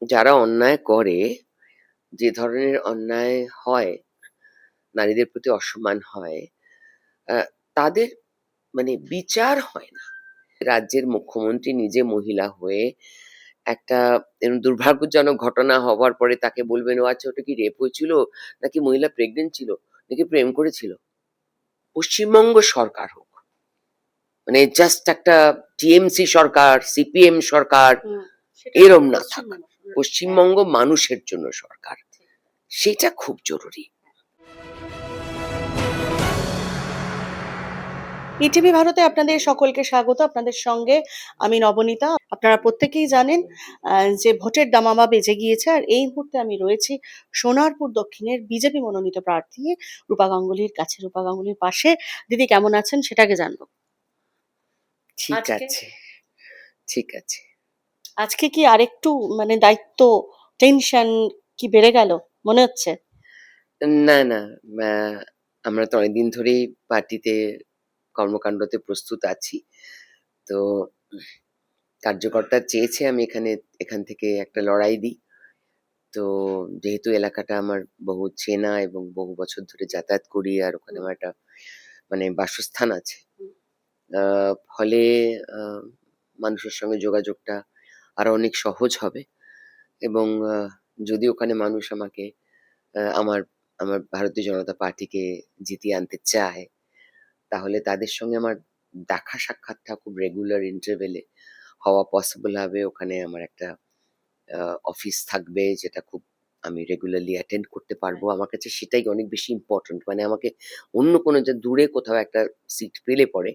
যারা অন্যায় করে, যে ধরনের অন্যায় হয়, নারীদের প্রতি অসম্মান হয়, আ তাদের মানে বিচার হয় না। রাজ্যের মুখ্যমন্ত্রী নিজে মহিলা হয়ে একটা এরম দুর্ভাগ্যজনক ঘটনা হবার পরে তাকে বলবেন, "ও আচ্ছা ওটা কি রেপ হয়েছিল? নাকি মহিলা প্রেগনেন্ট ছিল? নাকি প্রেম করেছিল?" পশ্চিমবঙ্গ সরকার হোক, মানে জাস্ট একটা টিএমসি সরকার, সিপিএম সরকার হুম, সেটা এরম না থাক। পশ্চিমবঙ্গ হ্যাঁ, পশ্চিমবঙ্গ মানুষের জন্য সরকার। ঠিক। সেটা খুব জরুরি। ইটিভি ভারতে আপনাদের সকলকে স্বাগত। আপনাদের সঙ্গে আমি নবনীতা। আপনারা প্রত্যেকেই জানেন যে ভোটের দামামা বেজে গিয়েছে, আর এই মুহূর্তে আমি রয়েছি সোনারপুর দক্ষিণের বিজেপি মনোনীত প্রার্থী রূপা গাঙ্গুলির কাছে, রূপা গাঙ্গুলির পাশে। দিদি কেমন আছেন সেটাকে জানবো। ঠিক আজকে আছে, ঠিক আছে। আজকে কি আরেকটু মানে দায়িত্ব, টেনশন কি বেড়ে গেল মনে হচ্ছে? না, না, আ আমরা তো অনেকদিন ধরেই পার্টিতে কর্মকাণ্ডতে প্রস্তুত আছি। তো কার্যকর্তা চেয়েছে আমি এখান থেকে একটা লড়াই দিই। তো যেহেতু এলাকাটা আমার বহু চেনা এবং বহু বছর ধরে যাতায়াত করি আর ওখানে হুম, আমার একটা মানে বাসস্থান আছে। হুম, আ ফলে আ মানুষের সঙ্গে যোগাযোগটা আরো অনেক সহজ হবে এবং যদি ওখানে মানুষ আমাকে আমার আমার ভারতীয় জনতা পার্টিকে জিতিয়ে আনতে চায়, তাহলে তাদের সঙ্গে আমার দেখা সাক্ষাৎটা খুব রেগুলার ইন্টারভ্যালে হওয়া পসিবল হবে। ওখানে আমার একটা আ অফিস থাকবে যেটা খুব আমি রেগুলারলি অ্যাটেন্ড করতে পারবো। হ্যাঁ, আমার কাছে সেটাই অনেক বেশি ইম্পোর্টেন্ট। মানে আমাকে অন্য কোনো যে দূরে কোথাও একটা সিট পেলে পরে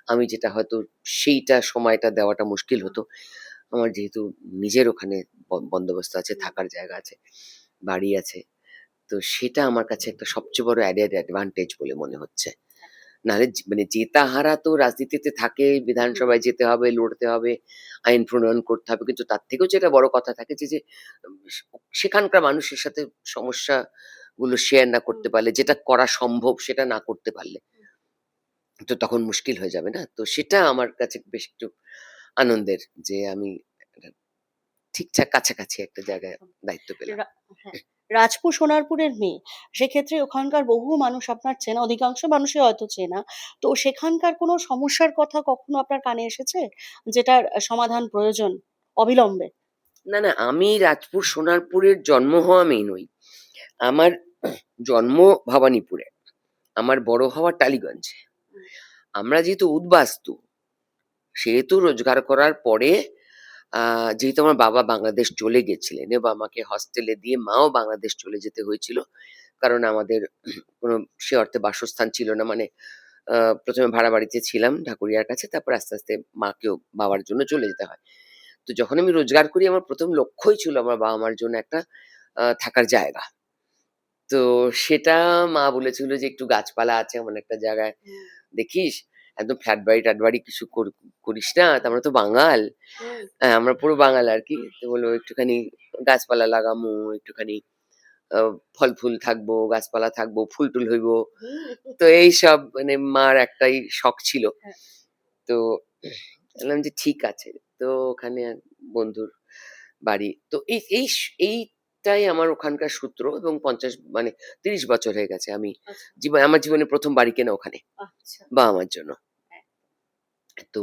আমি যেটা হয়তো সেইটা সময়টা দেওয়াটা মুশকিল হতো। আমার যেহেতু নিজের ওখানে বন্দোবস্ত আছে, হুম, থাকার জায়গা আছে, বাড়ি আছে। তো সেটা আমার কাছে একটা সবচেয়ে বড় অ্যাডেড অ্যাডভান্টেজ বলে মনে হচ্ছে। নাহলে মানে জেতা হারা তো রাজনীতিতে থাকে, হুম, বিধানসভায় যেতে হবে, লড়তে হবে, আইন প্রণয়ন করতে হবে। কিন্তু তার থেকেও যেটা বড় কথা থাকে যে সেখানকার মানুষের সাথে সমস্যাগুলো শেয়ার না হুম, করতে পারলে, যেটা করা সম্ভব সেটা না করতে পারলে, তো তখন মুশকিল হয়ে যাবে না? তো সেটা আমার কাছে বেশ একটু আনন্দের যে আমি একটা ঠিকঠাক কাছাকাছি একটা জায়গায় একদম। দায়িত্ব পেলাম। হ্যাঁ, রাজপুর সোনারপুরের মেয়ে। সেক্ষেত্রে ওখানকার বহু মানুষ আপনার চেনা, অধিকাংশ মানুষই হয়তো চেনা। তো সেখানকার কোনো সমস্যার কথা কখনো আপনার কানে এসেছে? যেটার সমাধান প্রয়োজন অবিলম্বে? না, না, আমি রাজপুর সোনারপুরের জন্ম হওয়া মেয়ে নই। আমার জন্ম ভবানীপুরে। আমার বড় হওয়া টালিগঞ্জে। হুম, আমরা যেহেতু উদ্বাস্তু, সেহেতু রোজগার করার পরে আ যেহেতু আমার বাবা বাংলাদেশ চলে গেছিলেন এবং আমাকে হস্টেলে দিয়ে মাও বাংলাদেশ চলে যেতে হয়েছিল। কারণ আমাদের কোনো সে অর্থে বাসস্থান ছিল না। মানে আ ১ম এ ভাড়া বাড়িতে ছিলাম ঢাকুরিয়ার কাছে। তারপর আস্তে, আস্তে মাকেও বাবার জন্য চলে যেতে হয়। তো যখন আমি রোজগার করি আমার ১ম লক্ষ্যই ছিল আমার বাবা-মার জন্য একটা থাকার জায়গা। তো সেটা মা বলেছিল যে, "একটু গাছপালা আছে এমন একটা জায়গায় হুম, দেখিস, একদম ফ্ল্যাট বাড়ি-টাট বাড়ি কিছু করিস না। তো আমরা তো বাঙাল।" হুম, হ্যাঁ, আমরা পুরো বাঙাল আরকি। তো বলল, "একটুখানি গাছপালা লাগামু, একটুখানি আ ফল-ফুল থাকবো, গাছপালা থাকবো, ফুল-টুল হইবো।" হুম, তো এইসব মানে মার একটাই শখ ছিল। হ্যাঁ, তো বললাম যে, "ঠিক আছে।" তো ওখানে এক বন্ধুর বাড়ি। তো এইটাই আমার ওখানকার সূত্র এবং ৫০ মানে ৩০ বছর হয়ে গেছে। আমি আচ্ছা, আমার জীবনে ১ম বাড়ি কেনা ওখানে, আচ্ছা, বাবা-মার জন্য। হ্যাঁ, তো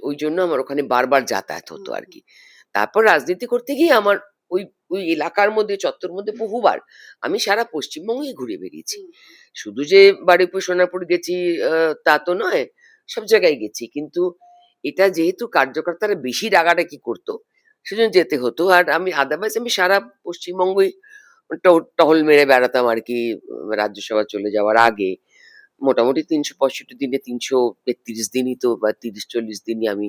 ওই জন্য আমার ওখানে বারবার যাতায়াত হতো হুম, হুম, আরকি। তারপর রাজনীতি করতে গিয়ে আমার ওই ওই এলাকার মধ্যে, চত্বর মধ্যে বহুবার আমি সারা পশ্চিমবঙ্গই ঘুরে বেরিয়েছি। হুম, শুধু যে বারুইপুর, সোনারপুর গেছি আ তা তো নয়, সব জায়গায় গেছি। কিন্তু এটা যেহেতু কার্যকর্তারা বেশি রাগারাগি করত, সেজন্য যেতে হতো। আর আমি আদারওয়াইজ আমি সারা পশ্চিমবঙ্গই টহল মেরে বেড়াতাম আরকি রাজ্যসভা চলে যাওয়ার আগে। মোটামুটি ৩৬৫ দিনে ৩৩৩ দিনই তো বা ৩০-৪০ দিনই আমি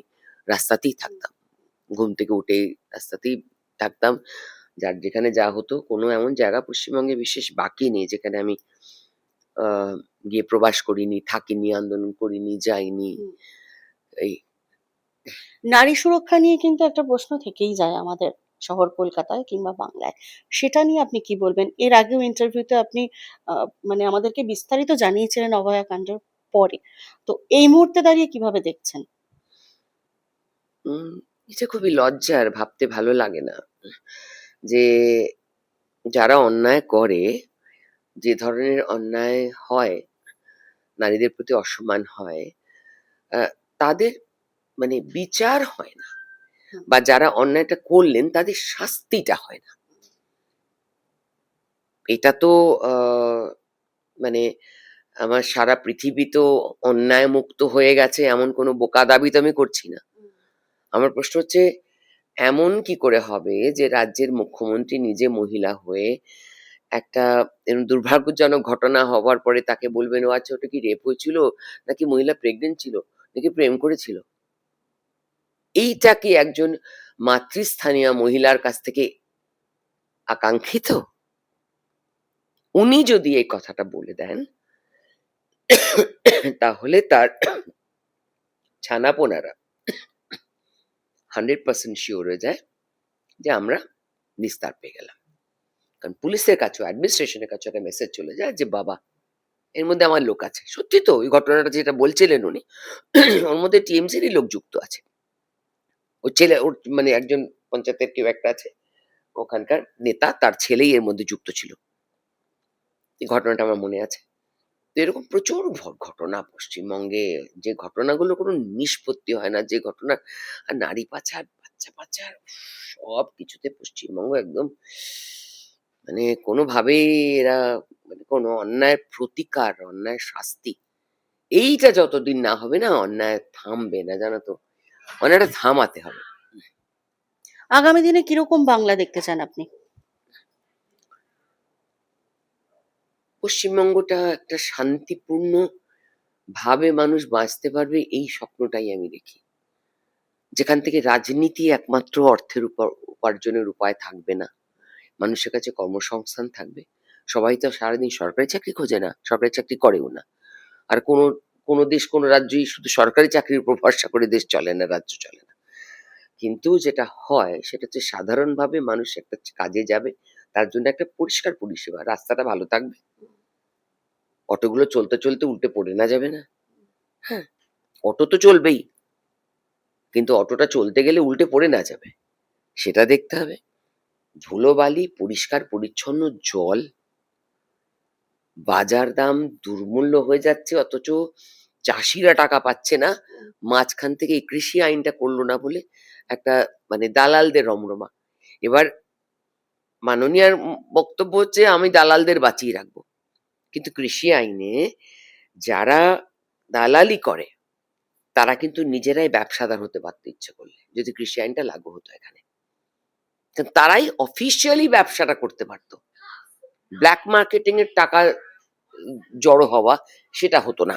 রাস্তাতেই হুম, থাকতাম। ঘুম থেকে উঠেই রাস্তাতেই থাকতাম। যার যেখানে যা হতো কোনো এমন জায়গা পশ্চিমবঙ্গে বিশেষ বাকি নেই যেখানে আমি আ গিয়ে প্রবাস করিনি, থাকিনি, আন্দোলন করিনি, যাইনি। হুম। এই নারী সুরক্ষা নিয়ে কিন্তু একটা প্রশ্ন থেকেই যায় আমাদের শহর কলকাতায় কিংবা বাংলায়। সেটা নিয়ে আপনি কি বলবেন? এর আগেও ইন্টারভিউতে আপনি আ মানে আমাদেরকে বিস্তারিত জানিয়েছিলেন অভয়া কাণ্ডের পরে। তো এই মুহূর্তে দাঁড়িয়ে কিভাবে দেখছেন? উম এটা খুবই লজ্জার, ভাবতে ভালো লাগে না। যে যারা অন্যায় করে, যে ধরনের অন্যায় হয়, নারীদের প্রতি অসম্মান হয়, তাদের মানে বিচার হয় না, হুম। বা যারা অন্যায়টা করলেন তাদের শাস্তিটা হয় না। এটা তো মানে আমার সারা পৃথিবী তো অন্যায় মুক্ত হয়ে গেছে এমন কোনো বোকা দাবি তো আমি করছি না। আমার প্রশ্ন হচ্ছে, এমন কি করে হবে যে রাজ্যের মুখ্যমন্ত্রী নিজে মহিলা হয়ে একটা এরম দুর্ভাগ্যজনক ঘটনা হওয়ার পরে তাকে বলবেন, ও আচ্ছা ওটা কি রেপ হয়েছিল, নাকি মহিলা প্রেগনেন্ট ছিল, নাকি প্রেম করেছিল? এইটা কি একজন মাতৃস্থানীয় মহিলার কাছ থেকে আকাঙ্ক্ষিত? উনি যদি এই কথাটা বলে দেন, তাহলে তার ছানাপোনারা 100% শিওর হয়ে যায় যে আমরা নিস্তার পেয়ে গেলাম। কারণ পুলিশের কাছেও, অ্যাডমিনিস্ট্রেশনের কাছেও একটা মেসেজ চলে যায় যে বাবা, এর মধ্যে আমার লোক আছে। সত্যি তো, ওই ঘটনাটা যেটা বলছিলেন উনি, ওর মধ্যে টিএমসিরই লোক যুক্ত আছে। ওর ছেলে, ওর মানে একজন পঞ্চায়েতের কেউ একটা আছে, ওখানকার নেতা, তার ছেলেই এর মধ্যে যুক্ত ছিল। এই ঘটনাটা আমার মনে আছে। তো এরকম প্রচুর ঘটনা পশ্চিমবঙ্গে, যে ঘটনাগুলো কোনো নিষ্পত্তি হয় না, যে ঘটনা, আর নারী পাচার, বাচ্চা পাচার, সব কিছুতে পশ্চিমবঙ্গ একদম মানে কোনোভাবেই এরা মানে কোনো অন্যায়ের প্রতিকার, অন্যায়ের শাস্তি, এইটা যতদিন না হবে না, অন্যায় থামবে না, জানো তো। অন্যায়টা থামাতে হবে। আগামী দিনে কিরকম বাংলা দেখতে চান আপনি? পশ্চিমবঙ্গটা একটা শান্তিপূর্ণ ভাবে মানুষ বাঁচতে পারবে, এই স্বপ্নটাই আমি দেখি। যেখান থেকে রাজনীতি একমাত্র অর্থের উপার্জনের উপায় থাকবে না, মানুষের কাছে কর্মসংস্থান থাকবে। সবাই তো সারাদিন সরকারি চাকরি খোঁজে না, সরকারি চাকরি করেও না। আর কোনো কোনো দেশ, কোনো রাজ্যই শুধু সরকারি চাকরির উপর ভরসা করে দেশ চলে না, রাজ্য চলে না। কিন্তু যেটা হয় সেটা হচ্ছে, সাধারণভাবে মানুষ একটা কাজে যাবে, তার জন্য একটা পরিষ্কার পরিষেবা, রাস্তাটা ভালো থাকবে, অটোগুলো চলতে চলতে উল্টে পড়ে না যাবে না। হ্যাঁ, অটো তো চলবেই, কিন্তু অটোটা চলতে গেলে উল্টে পড়ে না যাবে, সেটা দেখতে হবে। ধুলোবালি, পরিষ্কার পরিচ্ছন্ন জল, বাজার দাম দুর্মূল্য হয়ে যাচ্ছে, অথচ চাষিরা টাকা পাচ্ছে না। মাঝখান থেকে এই কৃষি আইনটা করলো না বলে একটা মানে দালালদের রমরমা। এবার মাননীয়ার বক্তব্য হচ্ছে, আমি দালালদের বাঁচিয়ে রাখবো। কিন্তু কৃষি আইনে যারা দালালি করে, তারা কিন্তু নিজেরাই ব্যবসাদার হতে পারতো ইচ্ছে করলে, যদি কৃষি আইনটা লাগু হতো এখানে। তারাই অফিসিয়ালি ব্যবসাটা করতে পারতো। ব্ল্যাক মার্কেটিং এর টাকা জড়ো হওয়া, সেটা হতো না।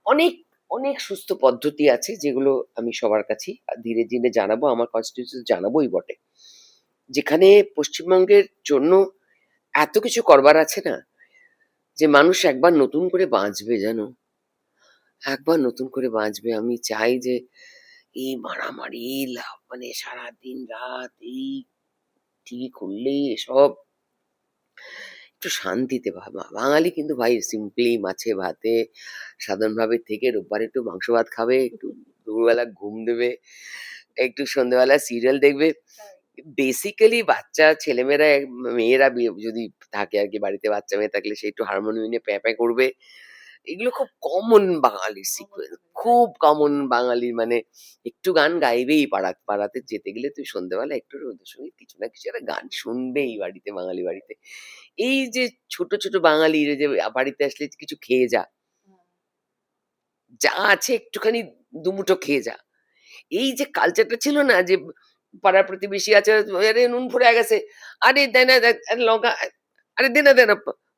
অনেক অনেক সুস্থ পদ্ধতি আছে, যেগুলো আমি সবার কাছেই ধীরে ধীরে জানাবো, আমার কনস্টিটিউশন জানাবোই বটে। যেখানে পশ্চিমবঙ্গের জন্য এত কিছু করবার আছে না, যে মানুষ একবার নতুন করে বাঁচবে, জানো, একবার নতুন করে বাঁচবে। আমি চাই যে এই মারামারি, মানে সারাদিন রাত এই টিভি খুললেই এসব, একটু শান্তিতে বাঙালি কিন্তু ভাই সিম্পলি মাছে ভাতে সাধারণভাবে থেকে রোববার একটু মাংস ভাত খাবে, একটু দুপুরবেলা ঘুম দেবে, একটু সন্ধ্যেবেলা সিরিয়াল দেখবে। বেসিক্যালি বাচ্চা ছেলেমেয়েরা, মেয়েরা যদি থাকে আর কি, বাড়িতে বাচ্চা মেয়ে থাকলে সে একটু হারমোনিয়াম নিয়ে প্যাঁ প্যাঁ করবে। এগুলো খুব কমন বাঙালির সিকোয়েন্স, খুব কমন বাঙালির, মানে একটু গান গাইবেই, পাড়াতে যেতে গেলে তুই সন্ধ্যেবেলা একটু রবীন্দ্রসঙ্গীত, কিছু না কিছু একটা গান শুনবেই বাড়িতে, বাঙালি বাড়িতে। এই যে ছোট ছোট বাঙালির যে বাড়িতে আসলে কিছু খেয়ে যা, যা আছে একটুখানি দুমুঠো খেয়ে যা, এই যে কালচারটা ছিল না, যে পাড়ার প্রতিবেশী আছে, আরে নুন ফুরিয়ে গেছে, আরে দে না, আরে লঙ্কা, আরে দে না,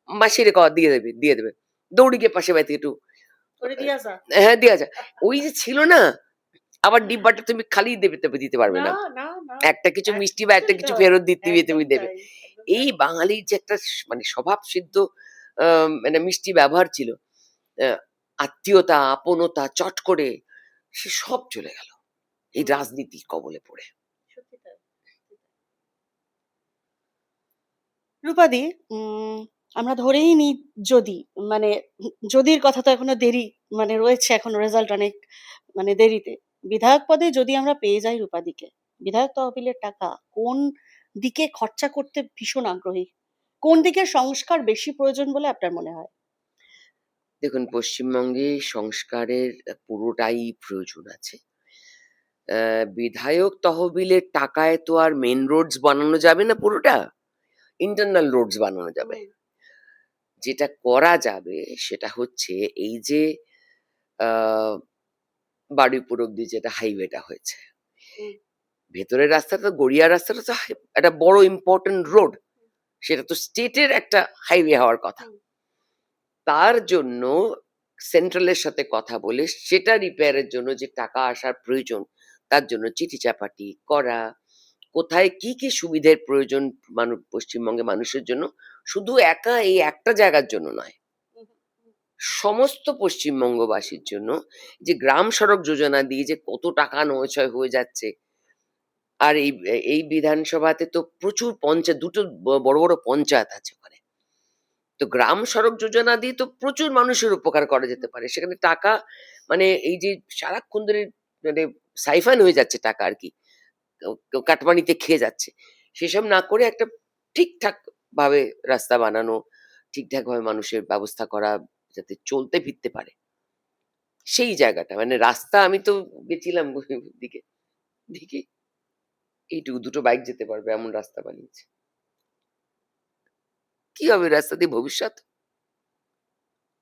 মাসিরে কর, দিয়ে দেবে, দৌড়ে গিয়ে পাশে বাড়ি থেকে একটু, করে দিয়া যা। হ্যাঁ দেওয়া যায়। ওই যে ছিল না, আবার ডিব্বাটা তুমি খালি দেবে, তবে দিতে পারবে না, না, না, না। একটা কিছু মিষ্টি বা কিছু একটা দিতে কিছু হবে। ফেরত দিতে একদম তুমি দেবে। তাই, একদম এই তাই। বাঙালির যে একটা মানে স্বভাব সিদ্ধ মানে মিষ্টি ব্যবহার ছিল, আত্মীয়তা, আপনতা, চট করে সে সব চলে গেল এই হুম, রাজনীতির কবলে পড়ে। সত্যি তাই। রূপাদি, আমরা ধরেই নিই, যদি মানে যদির কথা তো এখনো দেরি, মানে রয়েছে এখনো রেজাল্ট অনেক মানে দেরিতে। বিধায়ক পদে যদি আমরা পেয়ে যাই রূপাদিকে, বিধায়ক তহবিলের টাকা কোন দিকে খরচা করতে ভীষণ আগ্রহী? কোন দিকের সংস্কার বেশি প্রয়োজন বলে আপনার মনে হয়? দেখুন, পশ্চিমবঙ্গে সংস্কারের পুরোটাই প্রয়োজন আছে। বিধায়ক তহবিলের টাকায় তো আর মেইন রোডস বানানো যাবে না পুরোটা। ইন্টারনাল রোডস বানানো যাবে। যেটা করা যাবে সেটা হচ্ছে এই যে আ বারুইপুর অব্দি যেটা হাইওয়েটা হয়েছে। হুম। ভেতরের রাস্তাটা গড়িয়া রাস্তাটা তো একটা বড় ইম্পোর্টেন্ট রোড। সেটা তো স্টেটের একটা হাইওয়ে হওয়ার কথা। হুম। তার জন্য সেন্ট্রালের সাথে কথা বলে সেটা রিপেয়ারের জন্য যে টাকা আসার প্রয়োজন, তার জন্য চিঠি-চাপাটি করা, কোথায় কি, কি সুবিধের প্রয়োজন পশ্চিমবঙ্গের মানুষের জন্য, শুধু একা এই একটা জায়গার জন্য নয়। সমস্ত পশ্চিমবঙ্গবাসীর জন্য যে গ্রাম সড়ক যোজনা দিয়ে যে কত টাকা নয়ছয় হয়ে যাচ্ছে। আর এই বিধানসভাতে তো প্রচুর দুটো বড়, বড় পঞ্চায়েত আছে ওখানে। তো গ্রাম সড়ক যোজনা দিয়ে তো প্রচুর মানুষের উপকার করা যেতে পারে। সেখানে টাকা মানে এই যে সারাক্ষণ ধরে মানে সাইফান হয়ে যাচ্ছে টাকা আরকি। কেউ কাটমানিতে খেয়ে যাচ্ছে। সেসব না করে একটা ঠিকঠাক ভাবে রাস্তা বানানো, ঠিকঠাকভাবে মানুষের ব্যবস্থা করা যাতে চলতে ফিরতে পারে। সেই জায়গাটা মানে রাস্তা আমি তো গেছিলাম দিকে, দেখি এইটুকু দুটো বাইক যেতে পারবে এমন রাস্তা বানিয়েছে। কি হবে রাস্তা দিয়ে ভবিষ্যৎ?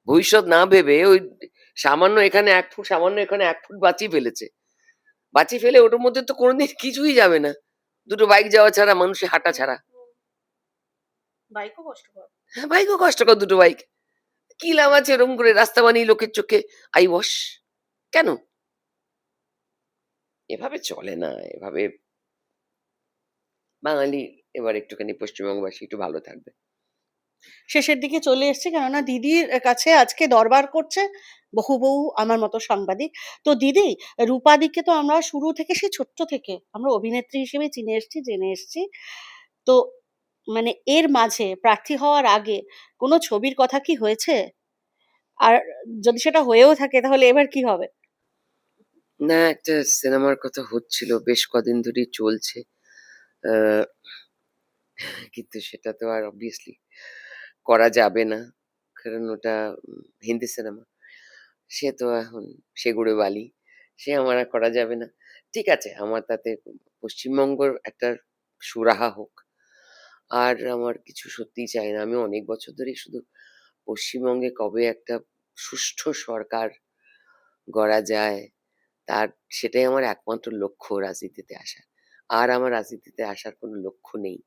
ভবিষ্যৎ না ভেবে ওই সামান্য এখানে ১ ফুট, সামান্য এখানে ১ ফুট বাঁচিয়ে ফেলেছে। বাঁচিয়ে ফেলে ওটার মধ্যে তো কোনদিন কিছুই যাবে না। দুটো বাইক যাওয়া ছাড়া, মানুষের হাঁটা ছাড়া। বাইকও কষ্টকর। হ্যাঁ, বাইকও কষ্টকর দুটো বাইক। কি লাভ আছে এরকম করে রাস্তা বানিয়ে লোকের চোখে আইবস? কেন? এভাবে চলে না। এভাবে বাঙালি এবার একটুখানি পশ্চিমবঙ্গবাসী একটু ভালো থাকবে। শেষের দিকে চলে এসেছি, কেননা দিদির কাছে আজকে দরবার করছে বহু আমার মতো সাংবাদিক। তো দিদি, রূপাদিকে তো আমরা শুরু থেকে, সেই ছোট্ট থেকে আমরা অভিনেত্রী হিসেবে চিনে এসেছি, জেনে এসেছি। তো মানে এর মাঝে প্রার্থী হওয়ার আগে কোনো ছবির কথা কি হয়েছে? আর যদি সেটা হয়েও থাকে তাহলে এবার কি হবে? না, একটা সিনেমার কথা হচ্ছিল, বেশ কদিন ধরেই চলছে। আ কিন্তু সেটা তো আর obviously করা যাবে না। কারণ ওটা হিন্দি সিনেমা। সে তো এখন সেগুড়ে বালি। সে আমার আর করা যাবে না। ঠিক আছে, আমার তাতে পশ্চিমবঙ্গর একটা সুরাহা হোক। আর আমার কিছু সত্যিই চাই না। আমি অনেক বছর ধরেই শুধু পশ্চিমবঙ্গে কবে একটা সুষ্ঠু সরকার গড়া যায়, তার সেটাই আমার একমাত্র লক্ষ্য রাজনীতিতে আসা। আর আমার রাজনীতিতে আসার কোনো লক্ষ্য নেই।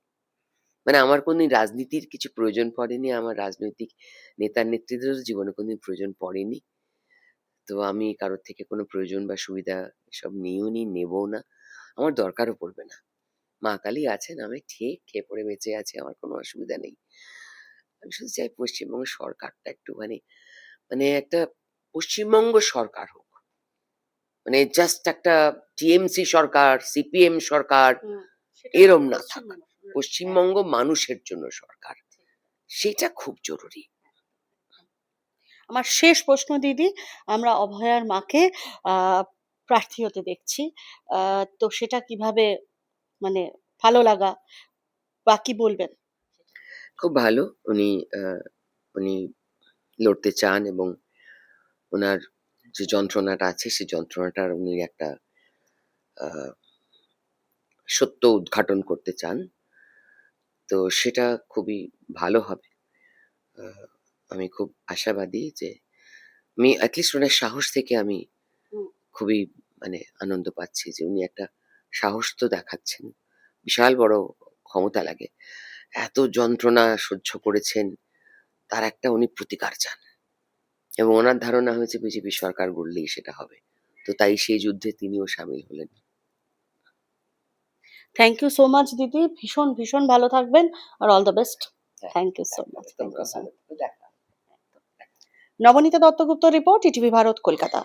মানে আমার কোনদিন রাজনীতির কিছু প্রয়োজন পড়েনি। আমার রাজনৈতিক নেতা-নেত্রীদেরও জীবনে কোনদিন প্রয়োজন পড়েনি। তো আমি কারোর থেকে কোনো প্রয়োজন বা সুবিধা এসব নিইও নি, নেবও না। আমার দরকারও পড়বে না। মা কালী আছেন, আমি ঠিক খেয়ে পড়ে বেঁচে আছি। আমার কোনো অসুবিধা নেই। আমি শুধু চাই পশ্চিমবঙ্গ সরকারটা একটুখানি মানে একটা পশ্চিমবঙ্গ সরকার হোক। মানে জাস্ট একটা টিএমসি সরকার, সিপিএম সরকার হুম, সেটা এরম না থাক। পশ্চিমবঙ্গ। পশ্চিমবঙ্গ মানুষের জন্য সরকার। সেটা খুব জরুরি। আমার শেষ প্রশ্ন দিদি, আমরা অভয়ার মাকে প্রার্থী হতে দেখছি। তো সেটা কিভাবে, মানে ভালো লাগা বা কি বলবেন? খুব ভালো। উনি আ উনি লড়তে চান এবং উনার যে যন্ত্রণাটা আছে সেই যন্ত্রণাটার উনি একটা আ সত্য উদ্ঘাটন করতে চান। তো সেটা খুবই ভালো হবে। আ আমি খুব আশাবাদী যে at least উনার সাহস থেকে আমি হুম। খুবই মানে আনন্দ পাচ্ছি যে উনি একটা সাহস তো দেখাচ্ছেন। বিশাল বড় ক্ষমতা লাগে। এত যন্ত্রণা সহ্য করেছেন, তার একটা উনি প্রতিকার চান। এবং উনার ধারণা হয়েছে বিজেপি সরকার গড়লেই সেটা হবে। তো তাই সেই যুদ্ধে তিনিও শামিল হলেন। থ্যাংক ইউ সো মাচ দিদি। ভীষণ ভালো থাকবেন আর অল দ্য বেস্ট। হ্যাঁ, thank you so much. Thank তোমরা ইউ সো ভালো মাচ। থেকো। দেখা নবনীতা দত্তগুপ্ত রিপোর্ট, ইটিভি ভারত, কলকাতা।